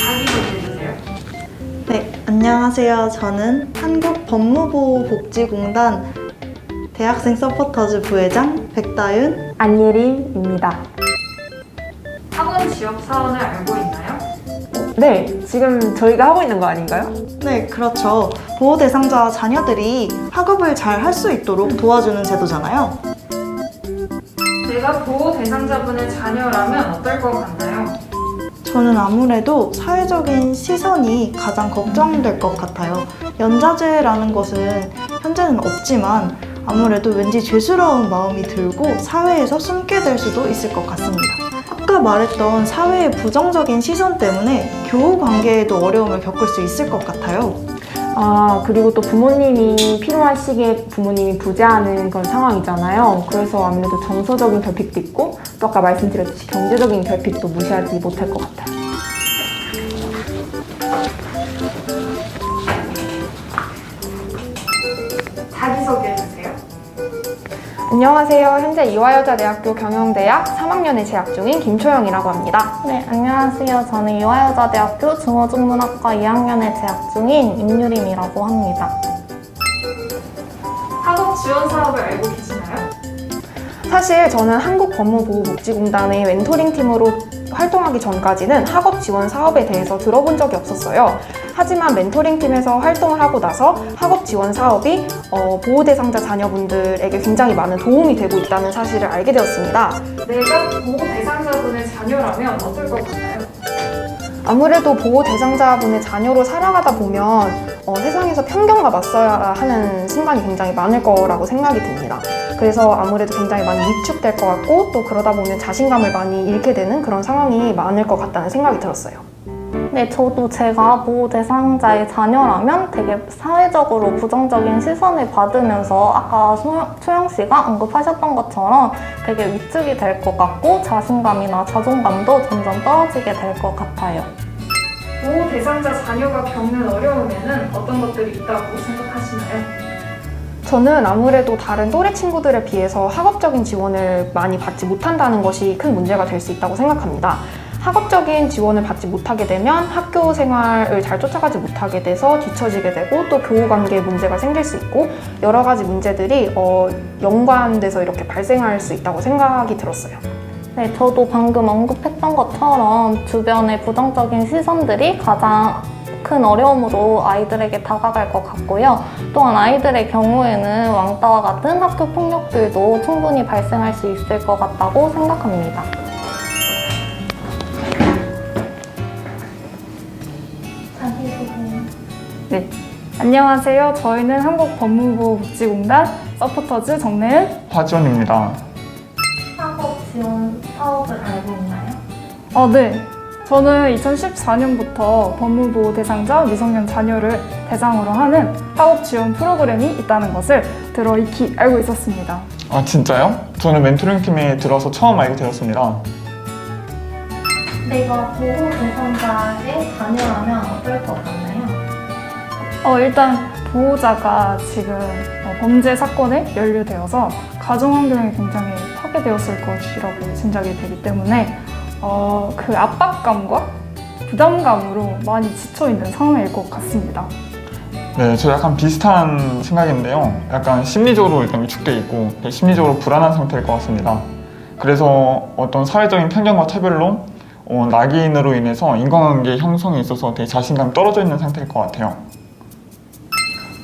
자기소개해주세요. 네, 안녕하세요. 저는 한국법무보호복지공단 대학생 서포터즈 부회장 백다윤. 안예림입니다. 학원 지역 사원을 알고 있나요? 네, 지금 저희가 하고 있는 거 아닌가요? 네, 그렇죠. 보호 대상자 자녀들이 학업을 잘 할 수 있도록 도와주는 제도잖아요. 내가 보호 대상자분의 자녀라면 어떨 것 같나요? 저는 아무래도 사회적인 시선이 가장 걱정될 것 같아요. 연자제라는 것은 현재는 없지만 아무래도 왠지 죄스러운 마음이 들고 사회에서 숨게 될 수도 있을 것 같습니다. 아까 말했던 사회의 부정적인 시선 때문에 교우 관계에도 어려움을 겪을 수 있을 것 같아요. 그리고 또 부모님이 필요한 시기에 부모님이 부재하는 그런 상황이잖아요. 그래서 아무래도 정서적인 결핍도 있고 또 아까 말씀드렸듯이 경제적인 결핍도 무시하지 못할 것 같아요. 자기소개해주세요. 안녕하세요. 현재 이화여자대학교 경영대학 3학년에 재학 중인 김초영이라고 합니다. 네, 안녕하세요. 저는 이화여자대학교 중어중문학과 2학년에 재학 중인 임유림이라고 합니다. 학업 지원 사업을 알고 계시나요? 사실 저는 한국법무보호복지공단의 멘토링 팀으로 활동하기 전까지는 학업 지원 사업에 대해서 들어본 적이 없었어요. 하지만 멘토링 팀에서 활동을 하고 나서 학업 지원 사업이 보호 대상자 자녀분들에게 굉장히 많은 도움이 되고 있다는 사실을 알게 되었습니다. 내가 보호 대상자분의 자녀라면 어떨 것 같나요? 아무래도 보호 대상자분의 자녀로 살아가다 보면 세상에서 편견과 맞서야 하는 순간이 굉장히 많을 거라고 생각이 듭니다. 그래서 아무래도 굉장히 많이 위축될 것 같고 또 그러다 보면 자신감을 많이 잃게 되는 그런 상황이 많을 것 같다는 생각이 들었어요. 네, 저도 제가 보호 대상자의 자녀라면 되게 사회적으로 부정적인 시선을 받으면서 아까 초영 씨가 언급하셨던 것처럼 되게 위축이 될 것 같고 자신감이나 자존감도 점점 떨어지게 될 것 같아요. 보호 대상자 자녀가 겪는 어려움에는 어떤 것들이 있다고 생각하시나요? 저는 아무래도 다른 또래 친구들에 비해서 학업적인 지원을 많이 받지 못한다는 것이 큰 문제가 될 수 있다고 생각합니다. 학업적인 지원을 받지 못하게 되면 학교 생활을 잘 쫓아가지 못하게 돼서 뒤처지게 되고 또 교우 관계에 문제가 생길 수 있고 여러 가지 문제들이 연관돼서 이렇게 발생할 수 있다고 생각이 들었어요. 네, 저도 방금 언급했던 것처럼 주변의 부정적인 시선들이 가장 큰 어려움으로 아이들에게 다가갈 것 같고요. 또한 아이들의 경우에는 왕따와 같은 학교 폭력들도 충분히 발생할 수 있을 것 같다고 생각합니다. 네, 안녕하세요. 저희는 한국법무보호복지공단 서포터즈 정내은, 화지원입니다. 학업 지원 사업을 알고 있나요? 네. 저는 2014년부터 법무보호 대상자 미성년 자녀를 대상으로 하는 학업 지원 프로그램이 있다는 것을 들어 익히 알고 있었습니다. 아, 진짜요? 저는 멘토링 팀에 들어서 처음 알게 되었습니다. 내가 보호 대상자의 자녀라면 어떨 것 같나요? 일단 보호자가 지금 범죄 사건에 연루되어서 가정 환경이 굉장히 파괴되었을 것이라고 짐작이 되기 때문에 그 압박감과 부담감으로 많이 지쳐있는 상황일 것 같습니다. 네, 저 약간 비슷한 생각인데요. 약간 심리적으로 일단 위축돼 있고 심리적으로 불안한 상태일 것 같습니다. 그래서 어떤 사회적인 편견과 차별로 낙인으로 인해서 인간관계 형성에 있어서 되게 자신감이 떨어져 있는 상태일 것 같아요.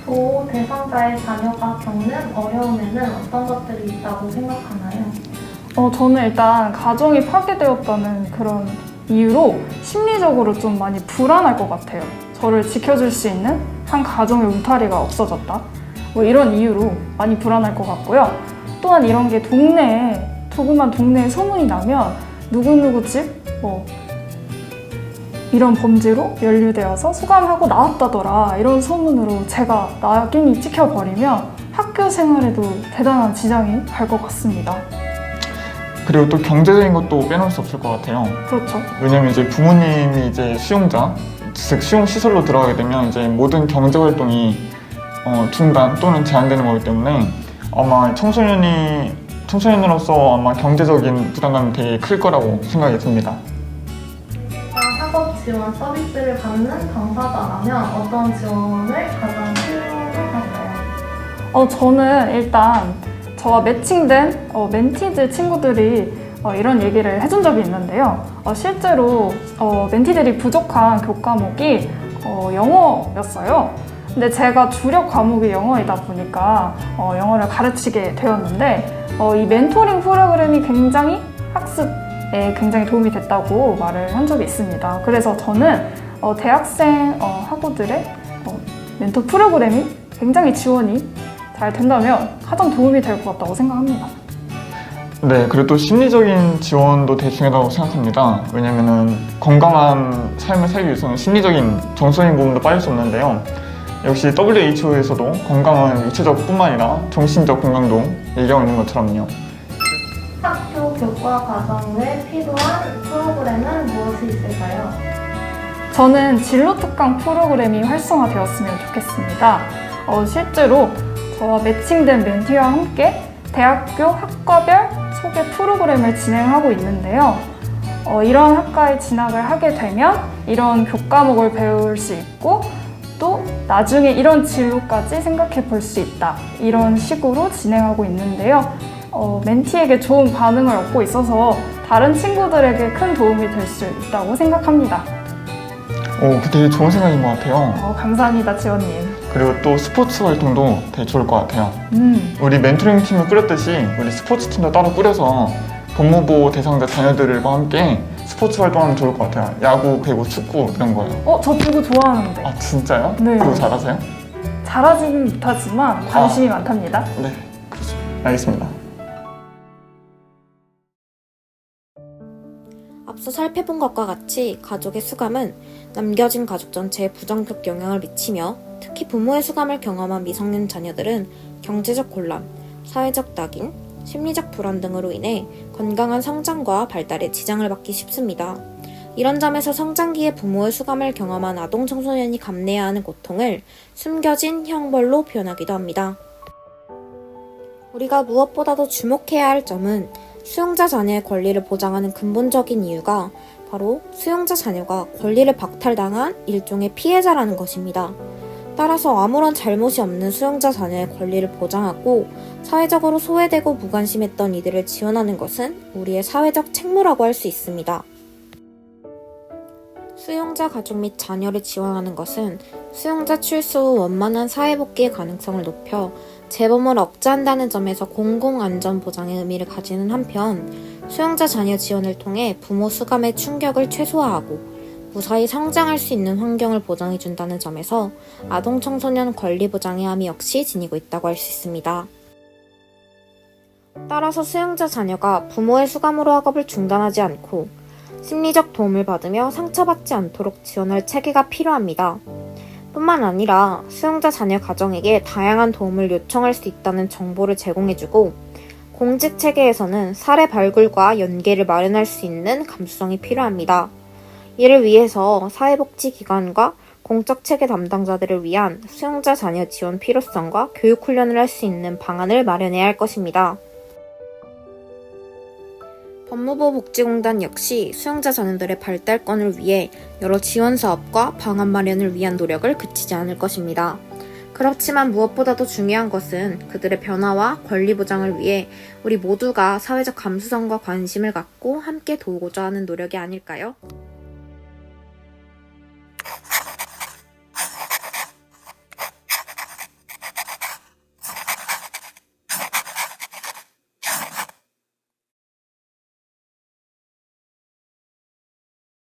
보호 대상자의 자녀가 겪는 어려움에는 어떤 것들이 있다고 생각하나요? 저는 일단 가정이 파괴되었다는 그런 이유로 심리적으로 좀 많이 불안할 것 같아요. 저를 지켜줄 수 있는 한 가정의 울타리가 없어졌다. 뭐 이런 이유로 많이 불안할 것 같고요. 또한 이런 게 조그만 동네에 소문이 나면 누구누구 집 이런 범죄로 연루되어서 수감하고 나왔다더라 이런 소문으로 제가 낙인이 찍혀버리면 학교 생활에도 대단한 지장이 갈 것 같습니다. 그리고 또 경제적인 것도 빼놓을 수 없을 것 같아요. 그렇죠. 왜냐면 이제 부모님이 이제 수용자, 즉 수용 시설로 들어가게 되면 이제 모든 경제 활동이 중단 또는 제한되는 거기 때문에 아마 청소년으로서 아마 경제적인 부담감이 되게 클 거라고 생각이 듭니다. 지원 서비스를 받는 당사자라면 어떤 지원을 가장 필요할까요? 저는 일단 저와 매칭된 멘티즈 친구들이 이런 얘기를 해준 적이 있는데요. 실제로 멘티들이 부족한 교과목이 영어였어요. 근데 제가 주력 과목이 영어이다 보니까 영어를 가르치게 되었는데 이 멘토링 프로그램이 굉장히 학습에 굉장히 도움이 됐다고 말을 한 적이 있습니다. 그래서 저는 대학생 학우들의 멘토 프로그램이 굉장히 지원이 잘 된다면 가장 도움이 될 것 같다고 생각합니다. 네, 그리고 또 심리적인 지원도 되게 중요하다고 생각합니다. 왜냐면은 건강한 삶을 살기 위해서는 심리적인 정서적인 부분도 빠질 수 없는데요. 역시 WHO에서도 건강은 육체적뿐만 아니라 정신적 건강도 얘기하고 있는 것처럼요. 학교 교과 과정 외 필요한 프로그램은 무엇이 있을까요? 저는 진로 특강 프로그램이 활성화되었으면 좋겠습니다. 실제로 저와 매칭된 멘티와 함께 대학교 학과별 소개 프로그램을 진행하고 있는데요. 이런 학과에 진학을 하게 되면 이런 교과목을 배울 수 있고 또 나중에 이런 진로까지 생각해 볼 수 있다. 이런 식으로 진행하고 있는데요. 멘티에게 좋은 반응을 얻고 있어서 다른 친구들에게 큰 도움이 될 수 있다고 생각합니다. 그 되게 좋은 생각인 것 같아요. 감사합니다, 지원님. 그리고 또 스포츠 활동도 되게 좋을 것 같아요. 우리 멘토링 팀을 꾸렸듯이 우리 스포츠 팀도 따로 꾸려서 법무부 대상자 자녀들과 함께 스포츠 활동하면 좋을 것 같아요. 야구, 배구, 축구 이런 거요. 저 배구 좋아하는데. 아 진짜요? 네. 배구 잘하세요? 잘하지는 못하지만 관심이 많답니다. 네, 그렇습니다. 알겠습니다. 앞서 살펴본 것과 같이 가족의 수감은 남겨진 가족 전체에 부정적 영향을 미치며 특히 부모의 수감을 경험한 미성년 자녀들은 경제적 곤란, 사회적 낙인, 심리적 불안 등으로 인해 건강한 성장과 발달에 지장을 받기 쉽습니다. 이런 점에서 성장기에 부모의 수감을 경험한 아동 청소년이 감내해야 하는 고통을 숨겨진 형벌로 표현하기도 합니다. 우리가 무엇보다도 주목해야 할 점은 수용자 자녀의 권리를 보장하는 근본적인 이유가 바로 수용자 자녀가 권리를 박탈당한 일종의 피해자라는 것입니다. 따라서 아무런 잘못이 없는 수용자 자녀의 권리를 보장하고 사회적으로 소외되고 무관심했던 이들을 지원하는 것은 우리의 사회적 책무라고 할 수 있습니다. 수용자 가족 및 자녀를 지원하는 것은 수용자 출소 후 원만한 사회복귀의 가능성을 높여 재범을 억제한다는 점에서 공공안전보장의 의미를 가지는 한편 수용자 자녀 지원을 통해 부모 수감의 충격을 최소화하고 무사히 성장할 수 있는 환경을 보장해준다는 점에서 아동 청소년 권리 보장의 함이 역시 지니고 있다고 할 수 있습니다. 따라서 수용자 자녀가 부모의 수감으로 학업을 중단하지 않고 심리적 도움을 받으며 상처받지 않도록 지원할 체계가 필요합니다. 뿐만 아니라 수용자 자녀 가정에게 다양한 도움을 요청할 수 있다는 정보를 제공해주고 공직 체계에서는 사례 발굴과 연계를 마련할 수 있는 감수성이 필요합니다. 이를 위해서 사회복지기관과 공적 체계 담당자들을 위한 수용자 자녀 지원 필요성과 교육 훈련을 할 수 있는 방안을 마련해야 할 것입니다. 법무부 복지공단 역시 수용자 자녀들의 발달권을 위해 여러 지원 사업과 방안 마련을 위한 노력을 그치지 않을 것입니다. 그렇지만 무엇보다도 중요한 것은 그들의 변화와 권리 보장을 위해 우리 모두가 사회적 감수성과 관심을 갖고 함께 도우고자 하는 노력이 아닐까요?